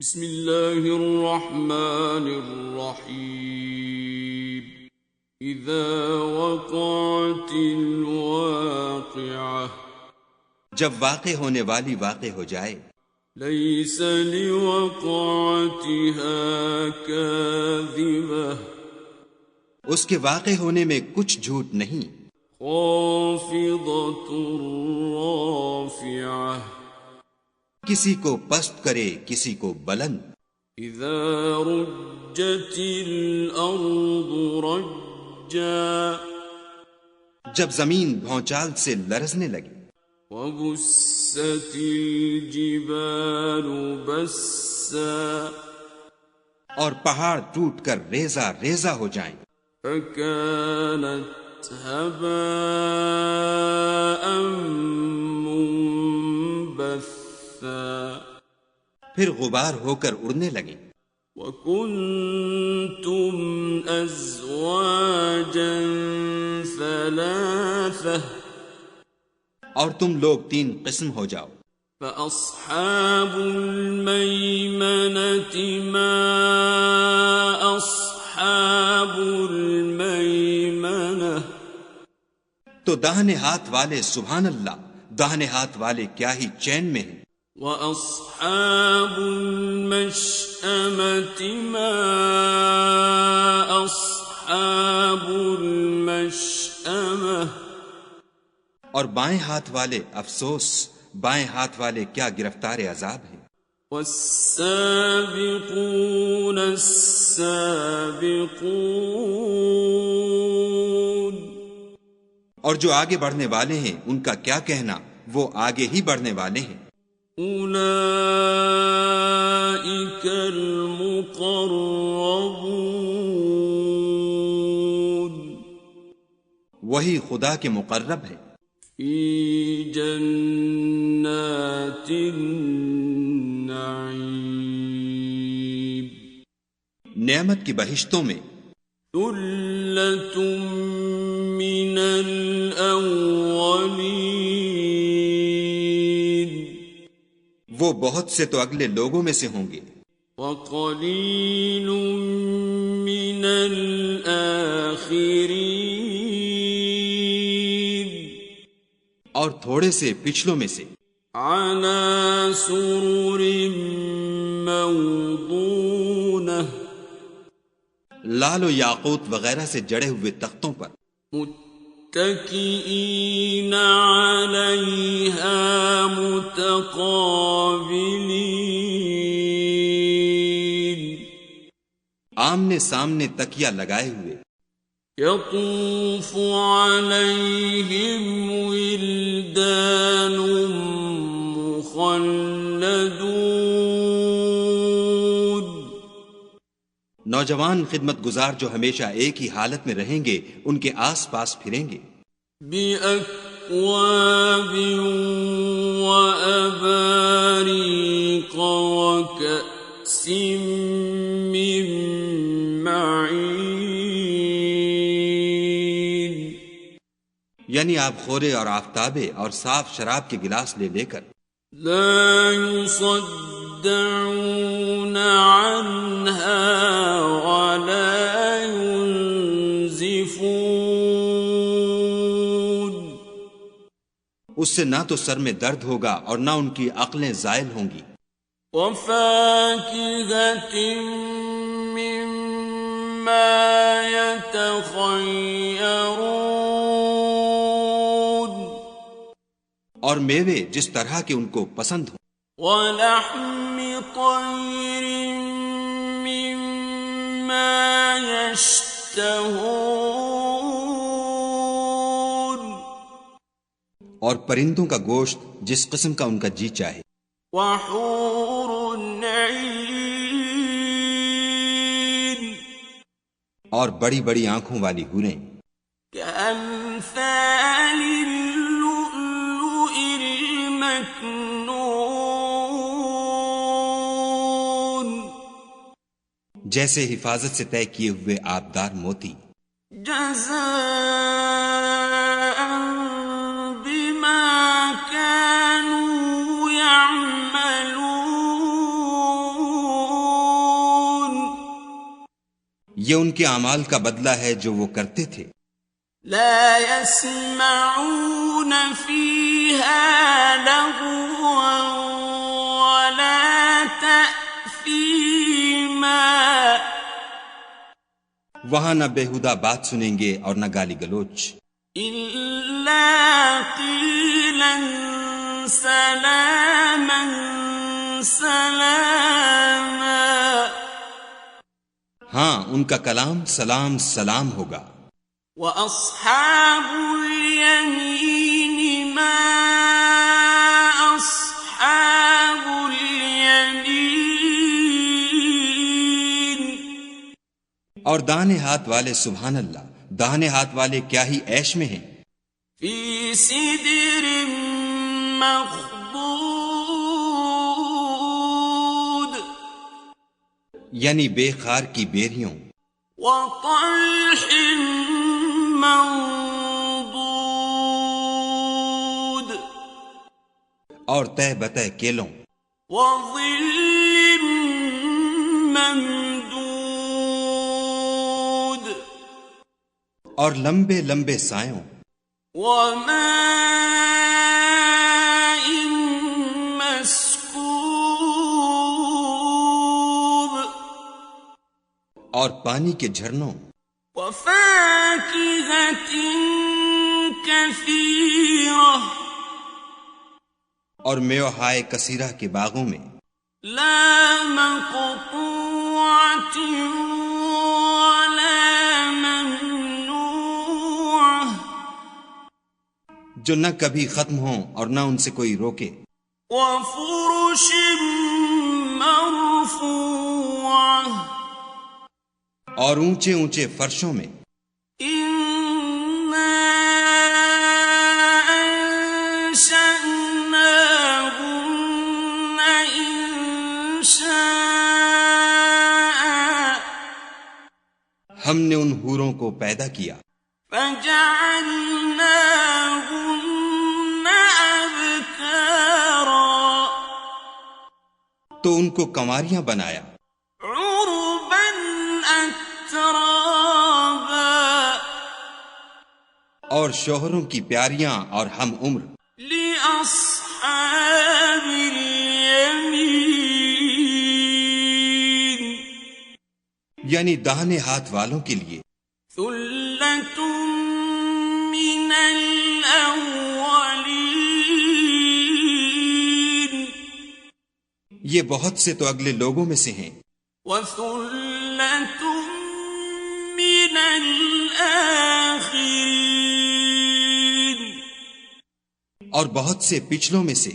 بسم اللہ الرحمن الرحیم اذا وقعت الواقعہ جب واقع ہونے والی واقع ہو جائے لیس لوقعتها کاذبہ اس کے واقع ہونے میں کچھ جھوٹ نہیں خافضۃ رافعہ کسی کو پست کرے کسی کو بلند اذا رجت الارض رجا جب زمین بھونچال سے لرزنے لگی وبست الجبال بسا اور پہاڑ ٹوٹ کر ریزہ ریزہ ہو جائیں فكانت هباء منبثا پھر غبار ہو کر اڑنے لگیں وكنتم ازواجا ثلاثة اور تم لوگ 3 قسم ہو جاؤ فأصحاب الميمنة ما أصحاب الميمنة تو داہنے ہاتھ والے سبحان اللہ داہنے ہاتھ والے کیا ہی چین میں ہیں وأصحاب المشأمة ما أصحاب المشأمة اور بائیں ہاتھ والے افسوس بائیں ہاتھ والے کیا گرفتار عذاب ہیں والسابقون السابقون اور جو آگے بڑھنے والے ہیں ان کا کیا کہنا وہ آگے ہی بڑھنے والے ہیں اولئک المقربون وہی خدا کے مقرب ہیں فی جنات النعیم نعمت کی بہشتوں میں ثلۃ من الاولین وہ بہت سے تو اگلے لوگوں میں سے ہوں گے وقلیل من الآخرین اور تھوڑے سے پچھلوں میں سے علی سرر موضونہ لال و یاقوت وغیرہ سے جڑے ہوئے تختوں پر متکئین علیہا متقابلین آمنے سامنے تکیہ لگائے ہوئے یطوف علیہم ولدان مخلدون نوجوان خدمت گزار جو ہمیشہ ایک ہی حالت میں رہیں گے ان کے آس پاس پھریں گے بِأَكْوَابٍ وَأَبَارِيقَ وَكَأْسٍ مِّن مَّعِينٍ یعنی آب خورے اور آفتابے اور صاف شراب کے گلاس لے لے کر لا يصدعون عنها ولا ينزفون اس سے نہ تو سر میں درد ہوگا اور نہ ان کی عقلیں زائل ہوں گی وفاكهة مما يتخيرون اور میوے جس طرح کے ان کو پسند ہوں ولحم طير مما يشتهون اور پرندوں کا گوشت جس قسم کا ان کا جی چاہے وحور عین اور بڑی بڑی آنکھوں والی حوریں كأمثال اللؤلؤ المكنون جیسے حفاظت سے طے کیے ہوئے آبدار موتی جزاء بما كانوا يعملون یہ ان کے اعمال کا بدلہ ہے جو وہ کرتے تھے. لا يسمعون فيها لغوا ولا تأثيما. وہاں نہ بےہودہ بات سنیں گے اور نہ گالی گلوچ. إلا قيلا سلاما سلاما. ہاں ان کا کلام سلام سلام ہوگا. وَأَصْحَابُ الْيَمِينِ مَا أَصْحَابُ الْيَمِينِ. اور دانے ہاتھ والے سبحان اللہ، داہنے ہاتھ والے کیا ہی عیش میں ہیں. فِي سِدْرٍ مَّخْضُودٍ. یعنی بے خار کی بیریوں. وَطَلْحٍ منضود. اور تہ بتہ کیلوں. وَظِلٍّ مَّمْدُودٍ. اور لمبے لمبے سایوں. وَمَاءٍ مَّسْكُوبٍ. اور پانی کے جھرنوں. وَفَاكِهَةٍ كَثِيرَةٍ. اور میوہائے کثیرہ کے باغوں میں. لَا مَقْطُوعَةٍ وَلَا مَمْنُوعَةٍ. جو نہ کبھی ختم ہوں اور نہ ان سے کوئی روکے. وَفُرُشٍ مَّرْفُوعَةٍ. اور اونچے اونچے فرشوں میں. إِنَّا أَنشَأْنَاهُنَّ إِنشَاءً. ہم نے ان حوروں کو پیدا کیا. فَجَعَلْنَاهُنَّ أَبْكَارًا. تو ان کو کنواریاں بنایا. عُرُبًا أَتْرَابًا. اور شوہروں کی پیاریاں اور ہم عمر. لِأَصْحَابِ الْيَمِينِ. یعنی داہنے ہاتھ والوں کے لیے. ثُلَّةٌ مِّنَ الْأَوَّلِينَ. یہ بہت سے تو اگلے لوگوں میں سے ہیں. وَثُلَّةٌ مِّنَ الْآخِرِينَ. اور بہت سے پچھلوں میں سے.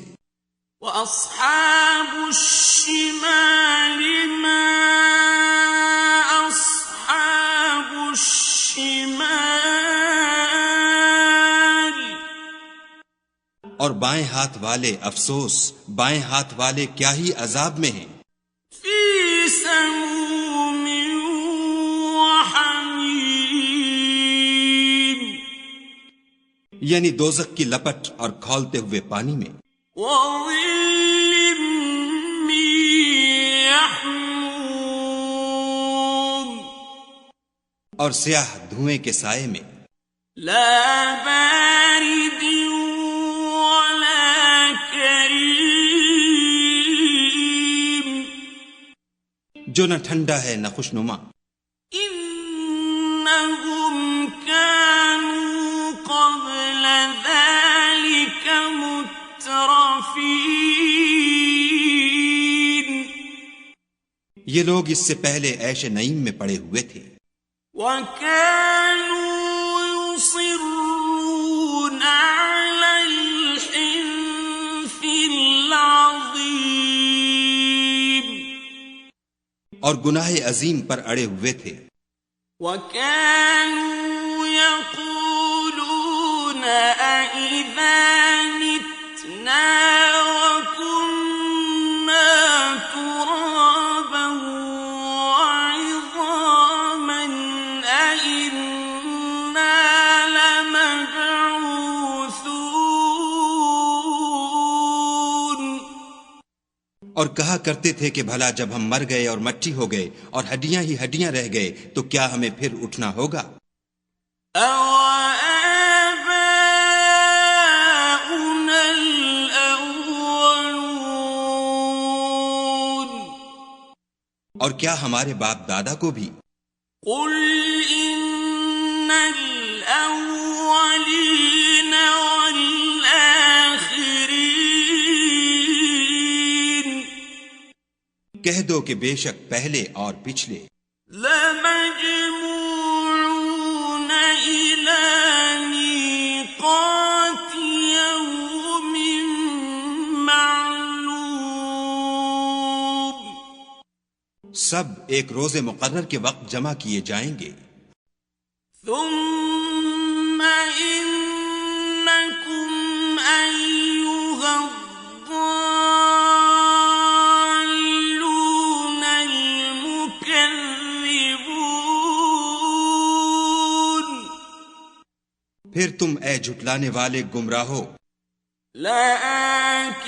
وَأَصْحَابُ الشِّمَالِ مَا أَصْحَابُ الشِّمَالِ. اور بائیں ہاتھ والے افسوس، بائیں ہاتھ والے کیا ہی عذاب میں ہیں. فِي سَمُومٍ وَحَمِيمٍ. یعنی دوزخ کی لپٹ اور کھولتے ہوئے پانی میں. وَظِلٍّ مِّن يَحْمُومٍ. اور سیاہ دھوئیں کے سائے میں. لَا بَارِدٍ وَلَا كَرِيمٍ. جو نہ ٹھنڈا ہے نہ خوشنما. إِنَّهُمْ كَانُوا قَبْلَ ذَلِكَ مُتْرَفِينَ. یہ لوگ اس سے پہلے عیش نعیم میں پڑے ہوئے تھے. وَكَانُوا يُصِرُّونَ عَلَى الْحِنثِ الْعَظِيمِ. اور گناہ عظیم پر اڑے ہوئے تھے. وَكَانُوا يَقُولُونَ أَإِذَا مِتْنَا وَكُنَّا تُرَابًا وَعِظَامًا أَإِنَّا لَمَبْعُوثُونَ. اور کہا کرتے تھے کہ بھلا جب ہم مر گئے اور مٹی ہو گئے اور ہڈیاں ہی ہڈیاں رہ گئے تو کیا ہمیں پھر اٹھنا ہوگا؟ أَوَآبَاؤُنَا الْأَوَّلُونَ اور کیا ہمارے باپ دادا کو بھی؟ قُلْ إِنَّ الْأَوَّلِينَ وَالْآخِرِينَ کہہ دو کہ بے شک پہلے اور پچھلے لَمَجْمُوعُونَ إِلَى مِيقَاتِ يَوْمٍ مَّعْلُومٍ سب ایک روز مقرر کے وقت جمع کیے جائیں گے. ثُمَّ إِنَّكُمْ أَيُّهَا الضَّالُّونَ الْمُكَذِّبُونَ پھر تم اے جھٹلانے والے گمراہو لَآكِلُونَ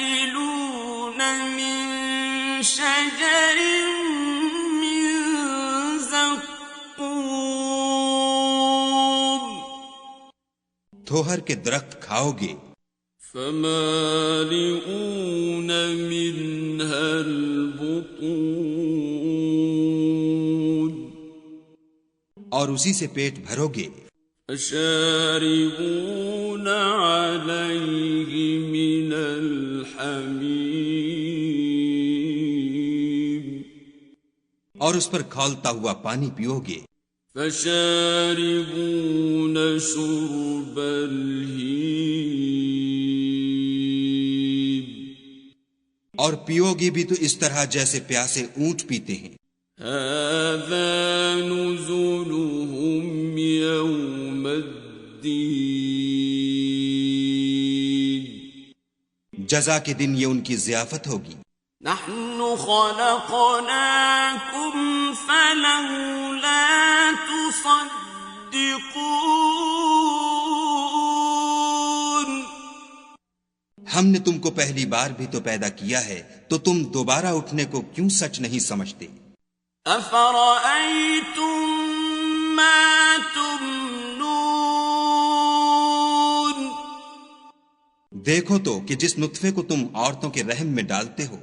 مِن شَجَرٍ مِّن زَقُّومٍ دھوہر کے درخت کھاؤ گے. فَمَالِئُونَ مِنْهَا الْبُطُونَ اور اسی سے پیٹ بھرو گے. فَشَارِبُونَ عَلَيْهِ مِنَ الْحَمِيمِ اور اس پر کھولتا ہوا پانی پیو گے. فَشَارِبُونَ شُرْبَ الْهِيمِ اور پیو گے بھی تو اس طرح جیسے پیاسے اونٹ پیتے ہیں. هَذَا نُزُلُهُمْ يَوْمَ الدِّينِ جزا کے دن یہ ان کی ضیافت ہوگی. نَحْنُ خَلَقْنَاكُمْ فَلَوْلَا تُصَدِّقُونَ ہم نے تم کو پہلی بار بھی تو پیدا کیا ہے تو تم دوبارہ اٹھنے کو کیوں سچ نہیں سمجھتے؟ أَفَرَأَيْتُم مَّا تُمْنُونَ دیکھو تو کہ جس نطفے کو تم عورتوں کے رحم میں ڈالتے ہو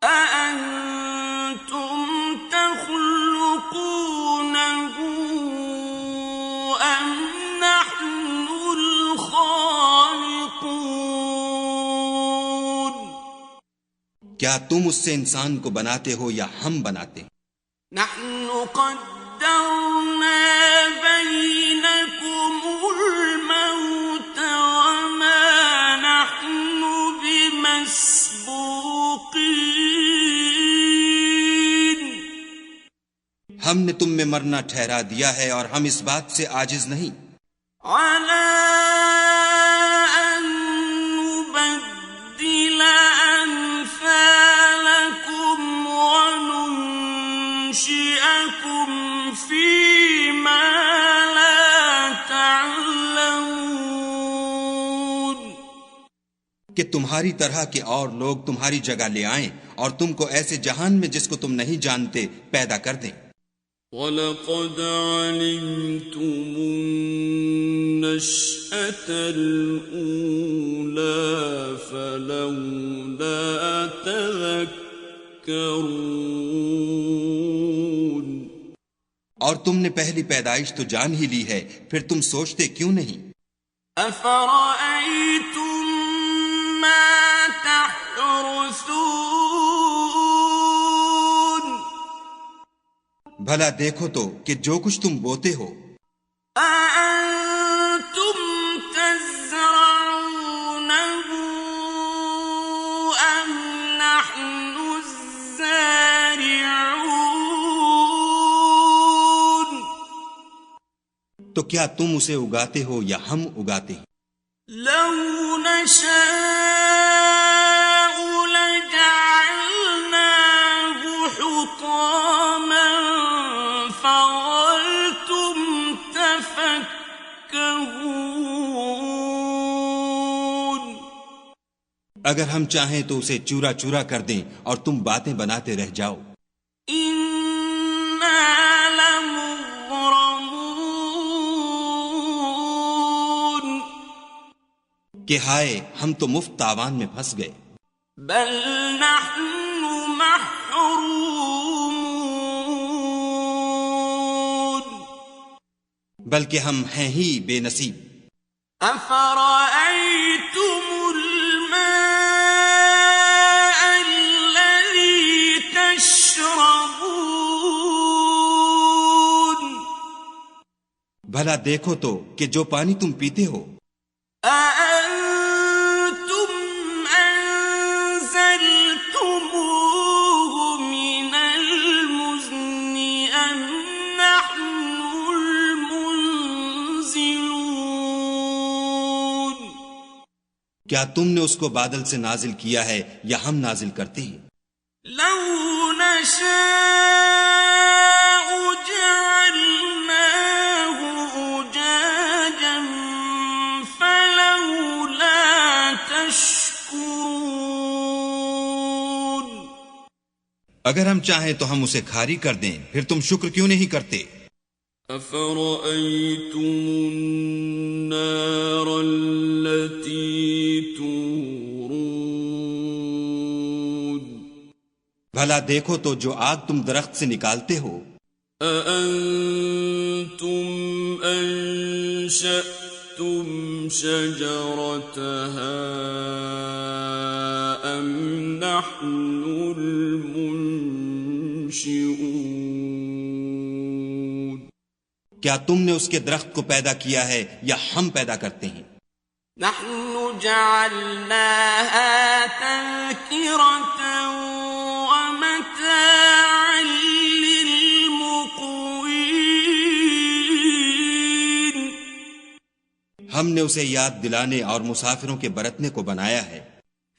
أَأَنتُمْ تَخْلُقُونَهُ أَمْ نَحْنُ الْخَالِقُونَ کیا تم اس سے انسان کو بناتے ہو یا ہم بناتے ہیں؟ نَحْنُ قَدَّرْنَا بَيْنَكُمُ الْمَوْتَ وَمَا نَحْنُ بِمَسْبُوقِينَ ہم نے تم میں مرنا ٹھہرا دیا ہے اور ہم اس بات سے عاجز نہیں عَلَىٰ أَن نُّبَدِّلَ أَمْثَالَكُمْ وَنُنشِئَكُمْ فِي مَا لَا تَعْلَمُونَ کہ تمہاری طرح کے اور لوگ تمہاری جگہ لے آئیں اور تم کو ایسے جہان میں جس کو تم نہیں جانتے پیدا کر دیں. وَلَقَدْ عَلِمْتُمُ النَّشْأَةَ الْأُولَىٰ فَلَوْلَا تَذَكَّرُونَ اور تم نے پہلی پیدائش تو جان ہی لی ہے پھر تم سوچتے کیوں نہیں؟ أَفَرَأَيْتُم مَّا تَحْرُثُونَ بھلا دیکھو تو کہ جو کچھ تم بوتے ہو أَأَنتُمْ تَزْرَعُونَهُ أَمْ نَحْنُ الزَّارِعُونَ تو کیا تم اسے اگاتے ہو یا ہم اگاتے ہیں؟ لَوْ نَشَاءُ لَجَعَلْنَاهُ حُطَامًا فَظَلْتُمْ تَفَكَّهُونَ اگر ہم چاہیں تو اسے چورا چورا کر دیں اور تم باتیں بناتے رہ جاؤ. إنا لمغرمون کہ ہائے ہم تو مفت تاوان میں پھنس گئے. بل نحن محرومون بلکہ ہم ہیں ہی بے نصیب. أفرأيتم الماء الذي تشربون بھلا دیکھو تو کہ جو پانی تم پیتے ہو أأنتم أنزلتموه من المزن أم نحن المنزلون کیا تم نے اس کو بادل سے نازل کیا ہے یا ہم نازل کرتے ہیں؟ لو نشاء جعلناه أجاجا فلولا تشكرون اگر ہم چاہیں تو ہم اسے کھاری کر دیں، پھر تم شکر کیوں نہیں کرتے؟ أفرأيتم النار التي تورون بھلا دیکھو تو جو آگ تم درخت سے نکالتے ہو أأنتم أنشأتم شجرتها أم نحن المنشئون کیا تم نے اس کے درخت کو پیدا کیا ہے یا ہم پیدا کرتے ہیں؟ نحن جعلناها تذكرة ومتاعا للمقوين ہم نے اسے یاد دلانے اور مسافروں کے برتنے کو بنایا ہے.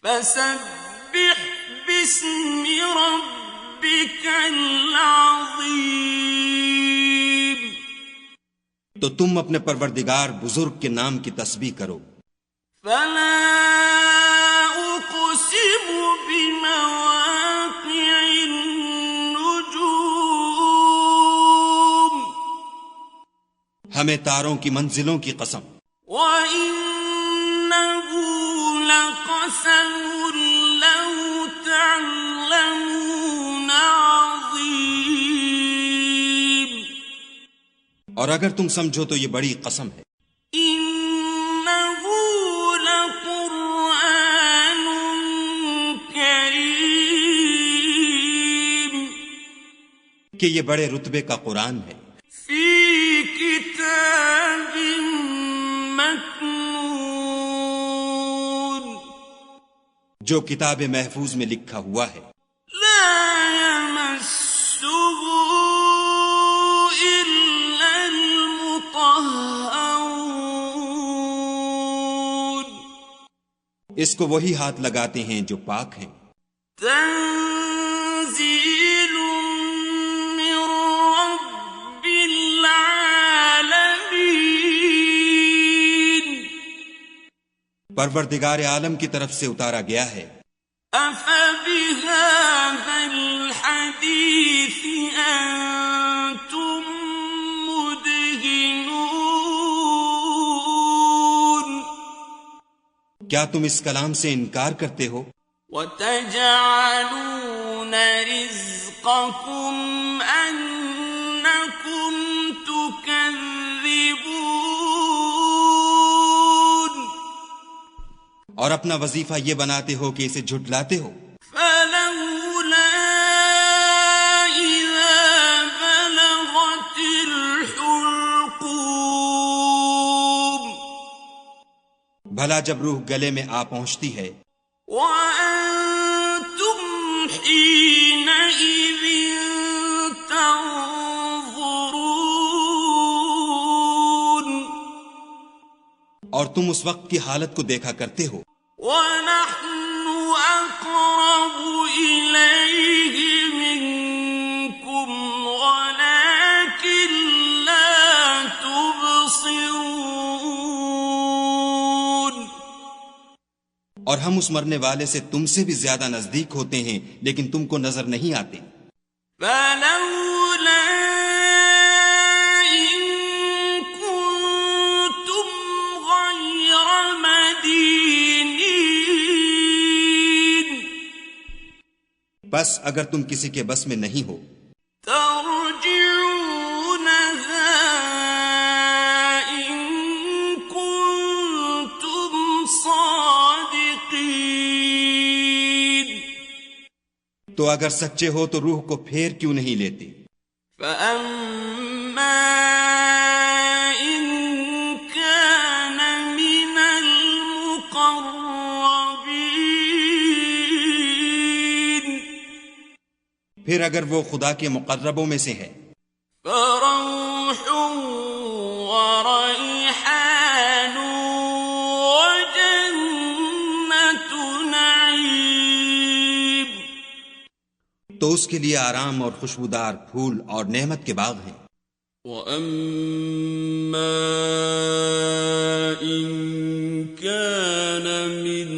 فسبح باسم ربك العظيم تو تم اپنے پروردگار بزرگ کے نام کی تسبیح کرو. فلا أقسم بمواقع النجوم ہمیں تاروں کی منزلوں کی قسم. وإنه لقسم لو تعلمون عظيم اور اگر تم سمجھو تو یہ بڑی قسم ہے. إنه لقرآن كريم کہ یہ بڑے رتبے کا قرآن ہے. في كتاب مكنون جو کتاب محفوظ میں لکھا ہوا ہے. لا يمسه إلا المطهرون اس کو وہی ہاتھ لگاتے ہیں جو پاک ہیں. تنزيل من رب العالمين پروردگار عالم کی طرف سے اتارا گیا ہے. أفبهذا الحديث أنتم مدهنون کیا تم اس کلام سے انکار کرتے ہو؟ وتجعلون رزقكم أنكم تكذبون اور اپنا وظیفہ یہ بناتے ہو کہ اسے جھٹلاتے ہو. فلولا إذا بلغت الحلقوم بھلا جب روح گلے میں آ پہنچتی ہے وأنتم حينئذ تنظرون اور تم اس وقت کی حالت کو دیکھا کرتے ہو. ونحن أقرب إليه منكم ولكن لا تبصرون اور ہم اس مرنے والے سے تم سے بھی زیادہ نزدیک ہوتے ہیں لیکن تم کو نظر نہیں آتے. فلولا إن كنتم غير مدينين بس اگر تم کسی کے بس میں نہیں ہو ترجعونها إن كنتم صادقين تو اگر سچے ہو تو روح کو پھیر کیوں نہیں لیتے. فأما إن كان من المقربين پھر اگر وہ خدا کے مقربوں میں سے ہے فروح وريحان وجنة نعيم تو اس کے لیے آرام اور خوشبودار پھول اور نعمت کے باغ ہیں. وَأَمَّا إِن كَانَ مِنْ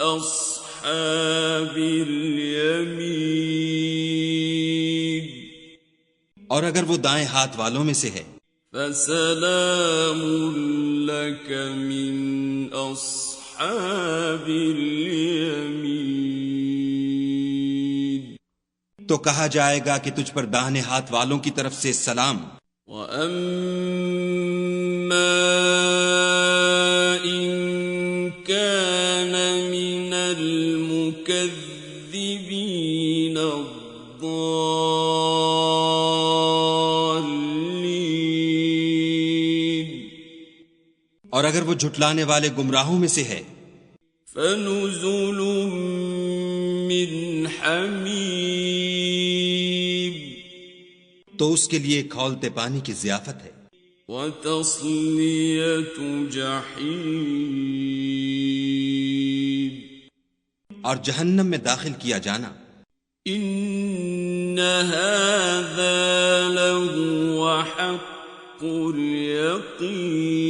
أَصْحَابِ الْيَمِينِ اور اگر وہ دائیں ہاتھ والوں میں سے ہے فَسَلَامٌ لَكَ مِنْ أَصْحَابِ الْيَمِينِ تو کہا جائے گا کہ تجھ پر داہنے ہاتھ والوں کی طرف سے سلام. وَأَمَّا إِن كَانَ مِنَ الْمُكَذِّبِينَ الضَّالِّينَ اور اگر وہ جھٹلانے والے گمراہوں میں سے ہے فَنُزُلٌ مِّنْ حَمِيمٍ تو اس کے لیے کھولتے پانی کی ضیافت ہے. وَتَصْلِيَةُ جَحِيمٍ اور جہنم میں داخل کیا جانا. إِنَّ هَذَا لَهُوَ حَقُّ الْيَقِينِ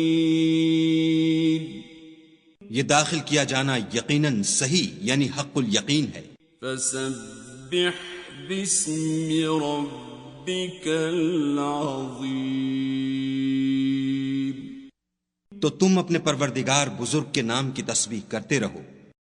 یہ داخل کیا جانا یقیناً صحیح یعنی حق الیقین ہے. فَسَبِّحْ بِاسْمِ رَبِّكَ الْعَظِيمِ تو تم اپنے پروردگار بزرگ کے نام کی تسبیح کرتے رہو.